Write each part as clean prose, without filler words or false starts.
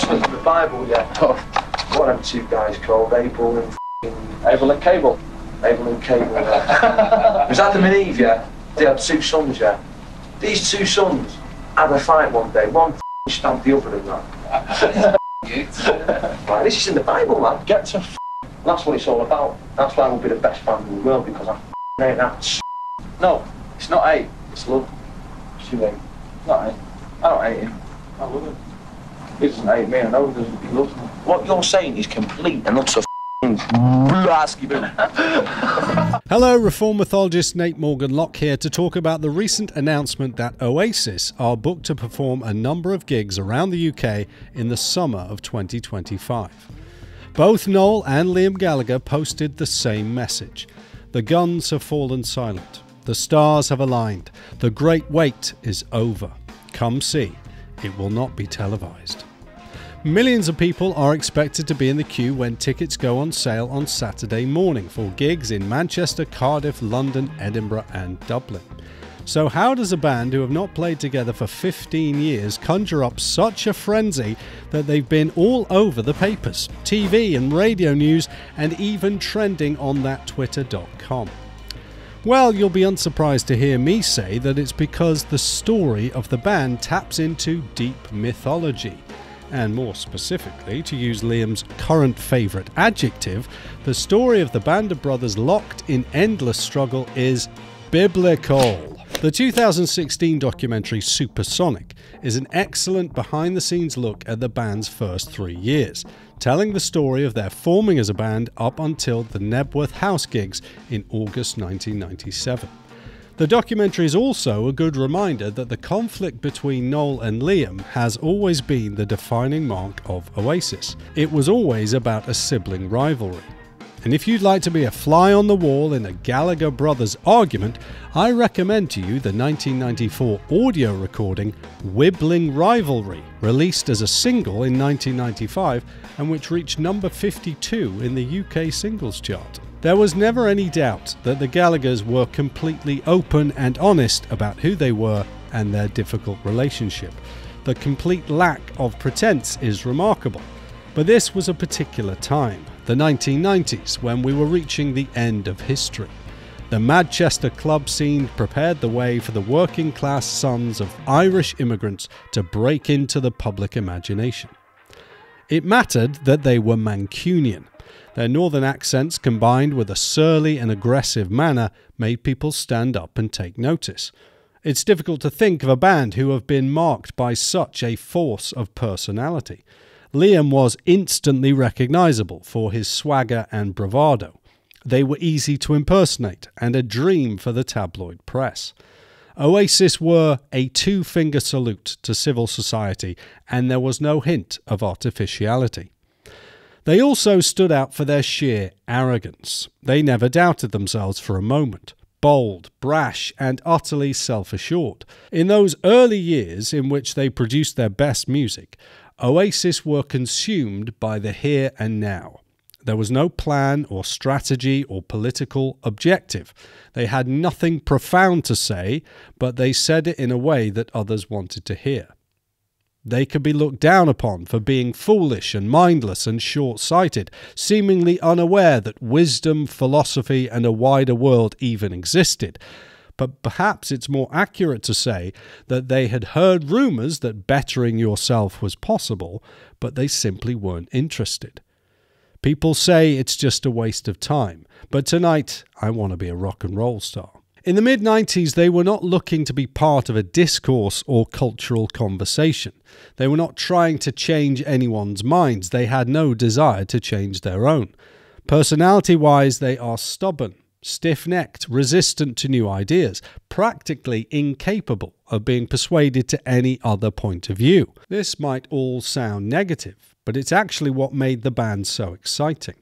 announcement in the Bible, yeah. What are them two guys called? Abel and Cable. Abel and Cable, yeah. Was Adam and Eve, yeah? They had two sons, yeah. These two sons had a fight one day. One stabbed the other and that. Right, this is in the Bible, man. Get to that's what it's all about. That's why we'll be the best band in the world, because I ain't that. No, it's not hate. It's love. It's you hate. Not hate. I don't hate him. I love him. He doesn't hate me, I know he doesn't. He loves me. What you're saying is complete and utter blasphemy. Hello, Reformed mythologist Morgan Locke here to talk about the recent announcement that Oasis are booked to perform a number of gigs around the UK in the summer of 2025. Both Noel and Liam Gallagher posted the same message. The guns have fallen silent. The stars have aligned. The great wait is over. Come see. It will not be televised. Millions of people are expected to be in the queue when tickets go on sale on Saturday morning for gigs in Manchester, Cardiff, London, Edinburgh and Dublin. So how does a band who have not played together for 15 years conjure up such a frenzy that they've been all over the papers, TV and radio news, and even trending on that twitter.com? Well, you'll be unsurprised to hear me say that it's because the story of the band taps into deep mythology. And more specifically, to use Liam's current favourite adjective, the story of the band of brothers locked in endless struggle is biblical. The 2016 documentary Supersonic is an excellent behind-the-scenes look at the band's first 3 years, telling the story of their forming as a band up until the Nebworth House gigs in August 1997. The documentary is also a good reminder that the conflict between Noel and Liam has always been the defining mark of Oasis. It was always about a sibling rivalry. And if you'd like to be a fly on the wall in a Gallagher brothers argument, I recommend to you the 1994 audio recording Wibbling Rivalry, released as a single in 1995 and which reached number 52 in the UK singles chart. There was never any doubt that the Gallaghers were completely open and honest about who they were and their difficult relationship. The complete lack of pretense is remarkable. But this was a particular time, the 1990s, when we were reaching the end of history. The Manchester club scene prepared the way for the working class sons of Irish immigrants to break into the public imagination. It mattered that they were Mancunian. Their northern accents combined with a surly and aggressive manner made people stand up and take notice. It's difficult to think of a band who have been marked by such a force of personality. Liam was instantly recognisable for his swagger and bravado. They were easy to impersonate and a dream for the tabloid press. Oasis were a two-finger salute to civil society, and there was no hint of artificiality. They also stood out for their sheer arrogance. They never doubted themselves for a moment. Bold, brash, and utterly self-assured. In those early years in which they produced their best music, Oasis were consumed by the here and now. There was no plan or strategy or political objective. They had nothing profound to say, but they said it in a way that others wanted to hear. They could be looked down upon for being foolish and mindless and short-sighted, seemingly unaware that wisdom, philosophy, and a wider world even existed. But perhaps it's more accurate to say that they had heard rumours that bettering yourself was possible, but they simply weren't interested. People say it's just a waste of time, but tonight I want to be a rock and roll star. In the mid-90s, they were not looking to be part of a discourse or cultural conversation. They were not trying to change anyone's minds. They had no desire to change their own. Personality-wise, they are stubborn, stiff-necked, resistant to new ideas, practically incapable of being persuaded to any other point of view. This might all sound negative, but it's actually what made the band so exciting.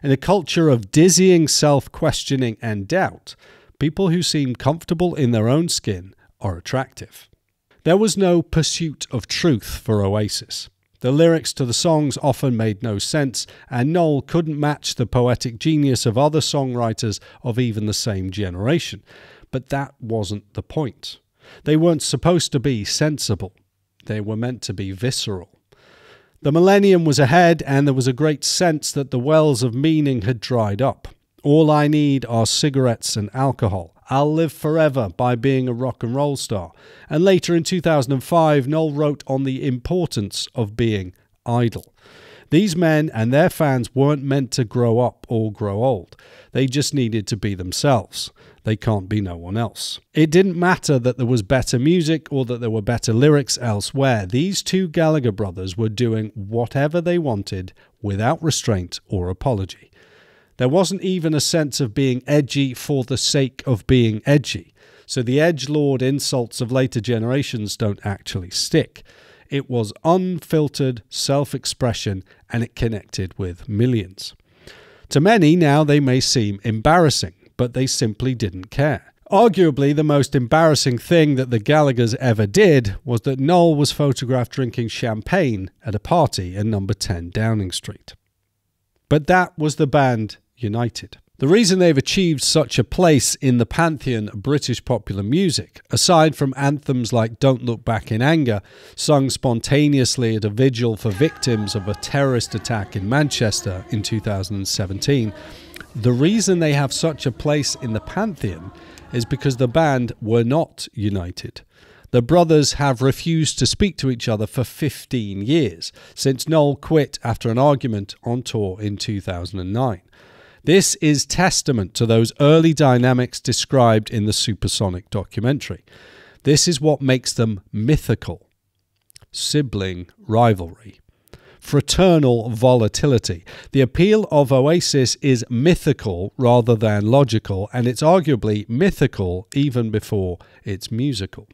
In a culture of dizzying self-questioning and doubt, people who seem comfortable in their own skin are attractive. There was no pursuit of truth for Oasis. The lyrics to the songs often made no sense, and Noel couldn't match the poetic genius of other songwriters of even the same generation. But that wasn't the point. They weren't supposed to be sensible. They were meant to be visceral. The millennium was ahead, and there was a great sense that the wells of meaning had dried up. All I need are cigarettes and alcohol. I'll live forever by being a rock and roll star. And later in 2005, Noel wrote on the importance of being idle. These men and their fans weren't meant to grow up or grow old. They just needed to be themselves. They can't be no one else. It didn't matter that there was better music or that there were better lyrics elsewhere. These two Gallagher brothers were doing whatever they wanted without restraint or apology. There wasn't even a sense of being edgy for the sake of being edgy. So the edgelord insults of later generations don't actually stick. It was unfiltered self-expression, and it connected with millions. To many now they may seem embarrassing, but they simply didn't care. Arguably the most embarrassing thing that the Gallaghers ever did was that Noel was photographed drinking champagne at a party in number 10 Downing Street. But that was the band United. The reason they've achieved such a place in the pantheon of British popular music, aside from anthems like Don't Look Back in Anger, sung spontaneously at a vigil for victims of a terrorist attack in Manchester in 2017, the reason they have such a place in the pantheon is because the band were not united. The brothers have refused to speak to each other for 15 years, since Noel quit after an argument on tour in 2009. This is testament to those early dynamics described in the Supersonic documentary. This is what makes them mythical. Sibling rivalry. Fraternal volatility. The appeal of Oasis is mythical rather than logical, and it's arguably mythical even before it's musical.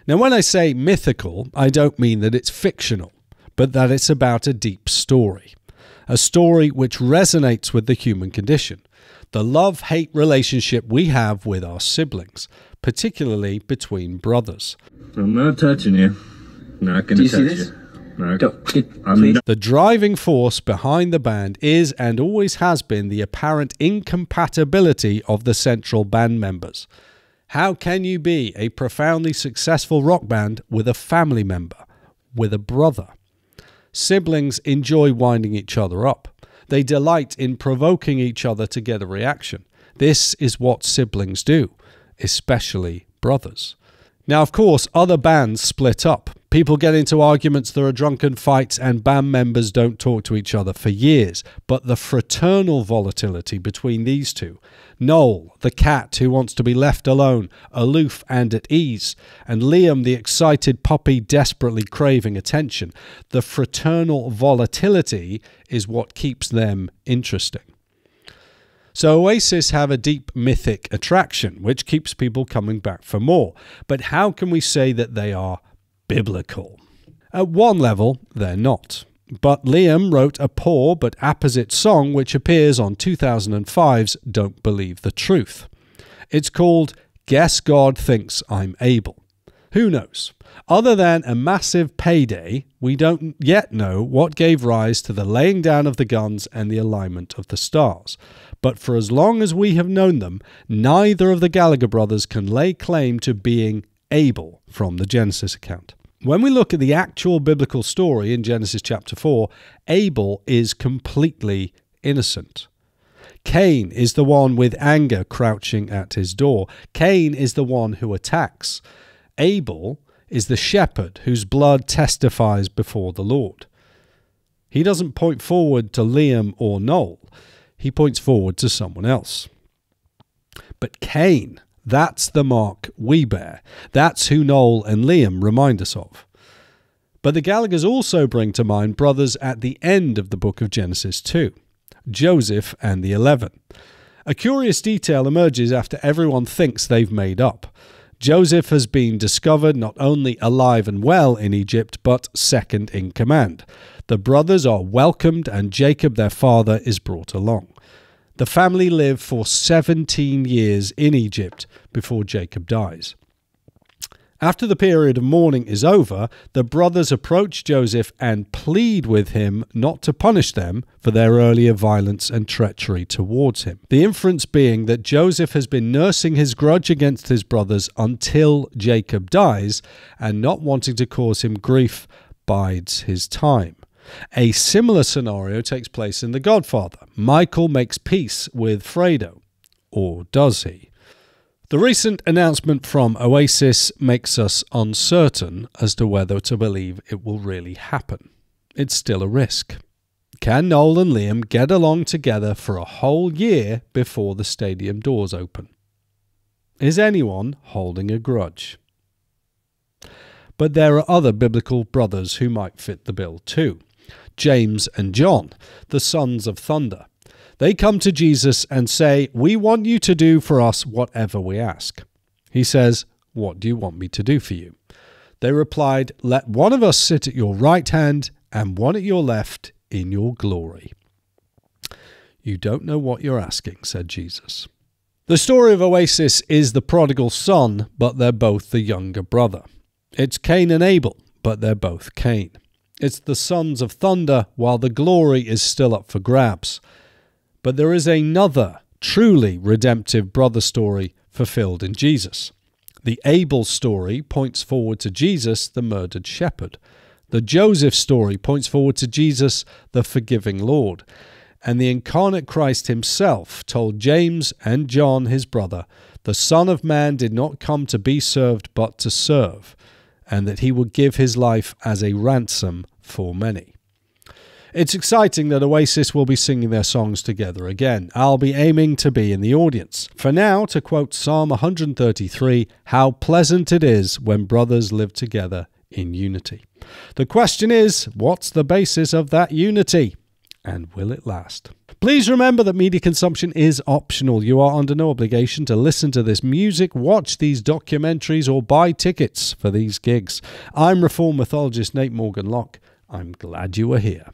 Now, when I say mythical, I don't mean that it's fictional, but that it's about a deep story. A story which resonates with the human condition, the love-hate relationship we have with our siblings, particularly between brothers. I'm not touching you. Not going to touch you. The driving force behind the band is and always has been the apparent incompatibility of the central band members. How can you be a profoundly successful rock band with a family member, with a brother? Siblings enjoy winding each other up. They delight in provoking each other to get a reaction. This is what siblings do, especially brothers. Now, of course, other bands split up. People get into arguments, there are drunken fights, and band members don't talk to each other for years. But the fraternal volatility between these two, Noel, the cat who wants to be left alone, aloof and at ease, and Liam, the excited puppy desperately craving attention, the fraternal volatility is what keeps them interesting. So Oasis have a deep mythic attraction, which keeps people coming back for more. But how can we say that they are biblical? At one level, they're not. But Liam wrote a poor but apposite song which appears on 2005's Don't Believe the Truth. It's called Guess God Thinks I'm Able. Who knows? Other than a massive payday, we don't yet know what gave rise to the laying down of the guns and the alignment of the stars. But for as long as we have known them, neither of the Gallagher brothers can lay claim to being able from the Genesis account. When we look at the actual biblical story in Genesis chapter 4, Abel is completely innocent. Cain is the one with anger crouching at his door. Cain is the one who attacks. Abel is the shepherd whose blood testifies before the Lord. He doesn't point forward to Liam or Noel. He points forward to someone else. But Cain, that's the mark we bear. That's who Noel and Liam remind us of. But the Gallaghers also bring to mind brothers at the end of the book of Genesis 2, Joseph and the 11. A curious detail emerges after everyone thinks they've made up. Joseph has been discovered not only alive and well in Egypt, but second in command. The brothers are welcomed and Jacob, their father, is brought along. The family live for 17 years in Egypt before Jacob dies. After the period of mourning is over, the brothers approach Joseph and plead with him not to punish them for their earlier violence and treachery towards him. The inference being that Joseph has been nursing his grudge against his brothers until Jacob dies, and not wanting to cause him grief bides his time. A similar scenario takes place in The Godfather. Michael makes peace with Fredo. Or does he? The recent announcement from Oasis makes us uncertain as to whether to believe it will really happen. It's still a risk. Can Noel and Liam get along together for a whole year before the stadium doors open? Is anyone holding a grudge? But there are other biblical brothers who might fit the bill too. James and John, the sons of thunder. They come to Jesus and say, "We want you to do for us whatever we ask." He says, "What do you want me to do for you?" They replied, "Let one of us sit at your right hand and one at your left in your glory." "You don't know what you're asking," said Jesus. The story of Oasis is the prodigal son, but they're both the younger brother. It's Cain and Abel, but they're both Cain. It's the sons of thunder, while the glory is still up for grabs. But there is another truly redemptive brother story fulfilled in Jesus. The Abel story points forward to Jesus, the murdered shepherd. The Joseph story points forward to Jesus, the forgiving Lord. And the incarnate Christ himself told James and John, his brother, the Son of Man did not come to be served but to serve, and that he would give his life as a ransom for many. It's exciting that Oasis will be singing their songs together again. I'll be aiming to be in the audience. For now, to quote Psalm 133, "How pleasant it is when brothers live together in unity." The question is, what's the basis of that unity? And will it last? Please remember that media consumption is optional. You are under no obligation to listen to this music, watch these documentaries, or buy tickets for these gigs. I'm Reformed mythologist Nate Morgan Locke. I'm glad you were here.